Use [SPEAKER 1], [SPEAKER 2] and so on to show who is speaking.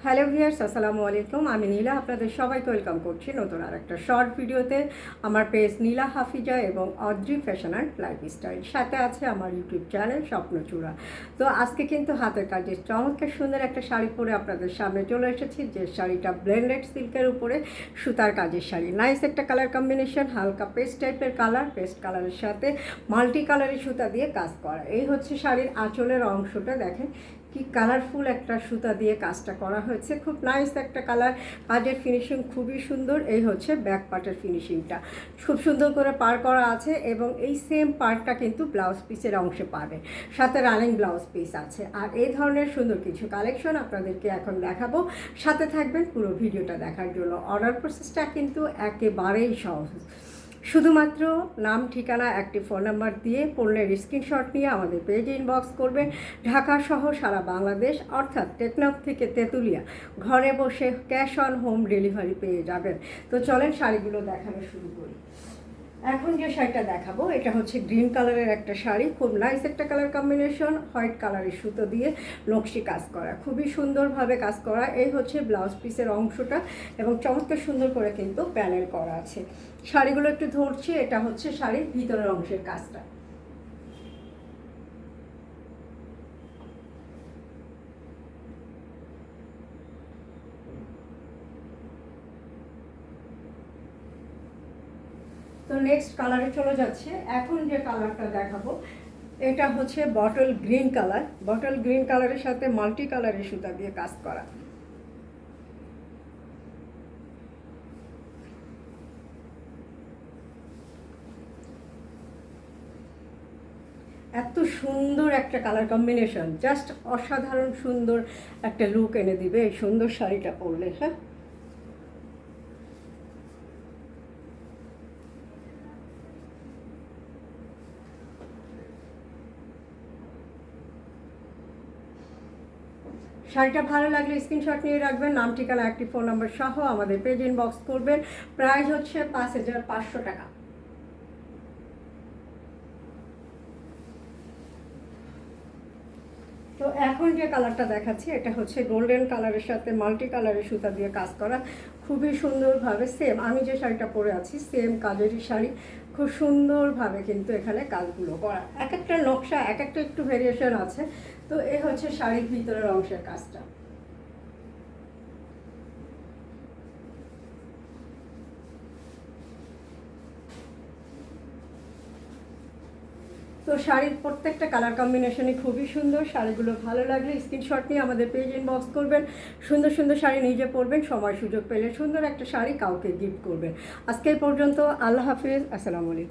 [SPEAKER 1] Hello viewers, আসসালামু আলাইকুম। আমি নীলা, আপনাদের সবাইকে ওয়েলকাম করছি নতুন আর একটা শর্ট ভিডিওতে। আমার পেজ নীলা হাফিজা এবং অদ্রি ফ্যাশন অ্যান্ড লাইফস্টাইল, সাথে আছে আমার ইউটিউব চ্যানেল স্বপ্নচূড়া। তো আজকে কিন্তু হাতের কাজের চমৎকার সুন্দর একটা শাড়ি পরে আপনাদের সামনে চলে এসেছি, যে শাড়িটা ব্লেন্ডেড সিল্কের উপরে সুতার কাজের শাড়ি। নাইস একটা কালার কম্বিনেশন, হালকা পেস্ট টাইপের কালার, পেস্ট কালারের সাথে মাল্টি কালারের সুতা দিয়ে কাজ করা। এই হচ্ছে শাড়ির আঁচলের অংশটা, দেখেন কি কালারফুল একটা সুতা দিয়ে কাজটা করা হয়েছে। খুব নাইস একটা কালার, কাজের ফিনিশিং খুবই সুন্দর। এই হচ্ছে ব্যাক পার্টের ফিনিশিংটা, খুব সুন্দর করে পার করা আছে এবং এই সেম পার্টটা কিন্তু ব্লাউজ পিসের অংশে পাবে, সাথে রানিং ব্লাউজ পিস আছে। আর এই ধরনের সুন্দর কিছু কালেকশন আপনাদেরকে এখন দেখাবো, সাথে থাকবেন পুরো ভিডিওটা দেখার জন্য। অর্ডার প্রসেসটা কিন্তু একেবারেই সহজ, শুধুমাত্র নাম, ঠিকানা, একটি ফোন নাম্বার দিয়ে পণ্যের স্ক্রিনশট নিয়ে আমাদের পেজে ইনবক্স করবেন। ঢাকা সহ সারা বাংলাদেশ, অর্থাৎ টেকনাফ থেকে তেঁতুলিয়া, ঘরে বসে ক্যাশ অন হোম ডেলিভারি পেয়ে যাবেন। তো চলেন শাড়িগুলো দেখানো শুরু করি। এখন যে শাড়িটা দেখাবো এটা হচ্ছে গ্রিন কালারের একটা শাড়ি, খুব নাইস একটা কালার কম্বিনেশন, হোয়াইট কালারের সুতো দিয়ে নকশি কাজ করা, খুবই সুন্দরভাবে কাজ করা। এই হচ্ছে ব্লাউজ পিসের অংশটা এবং চমৎকার সুন্দর করে কিন্তু প্যানেল করা আছে। শাড়িগুলো একটু ধরছি, এটা হচ্ছে শাড়ির ভিতরের অংশের কাজটা। তো নেক্সট কালারে চলে যাচ্ছে। এখন যে কালারটা দেখাবো এটা হচ্ছে bottle green colour, bottle green কালারের সাথে মাল্টি কালারের সুতা দিয়ে কাজ করা। এত সুন্দর একটা কালার কম্বিনেশন, জাস্ট অসাধারণ সুন্দর একটা লুক এনে দিবে এই সুন্দর শাড়িটা পরলে। হ্যাঁ, শাড়িটা ভালো লাগলে স্ক্রিনশট নিয়ে রাখবেন, নাম, ঠিকানা, একটি ফোন নাম্বার সহ আমাদের পেজ ইনবক্স করবেন। প্রাইস হচ্ছে 5500 টাকা। তো এখন যে কালারটা দেখাচ্ছি এটা হচ্ছে গোল্ডেন কালারের সাথে মাল্টি কালারের সুতা দিয়ে কাজ করা, খুবই সুন্দরভাবে সেম আমি যে শাড়িটা পরে আছি সেম কাজেরই শাড়ি, খুব সুন্দরভাবে কিন্তু এখানে কাজগুলো করা। এক একটা নকশা, এক একটা একটু ভেরিয়েশন আছে। তো এই হচ্ছে শাড়ির ভিতরের অংশের কাজটা। তো শাড়ির প্রত্যেকটা কালার কম্বিনেশনই খুবই সুন্দর। শাড়িগুলো ভালো লাগলে স্ক্রিনশট নিয়ে আমাদের পেজ ইনবক্স করবেন। সুন্দর সুন্দর শাড়ি নিজে পরবেন, সময় সুযোগ পেলে সুন্দর একটা শাড়ি কাউকে গিফট করবেন। আজকে এই পর্যন্ত, আল্লাহ হাফিজ, আসসালামু আলাইকুম।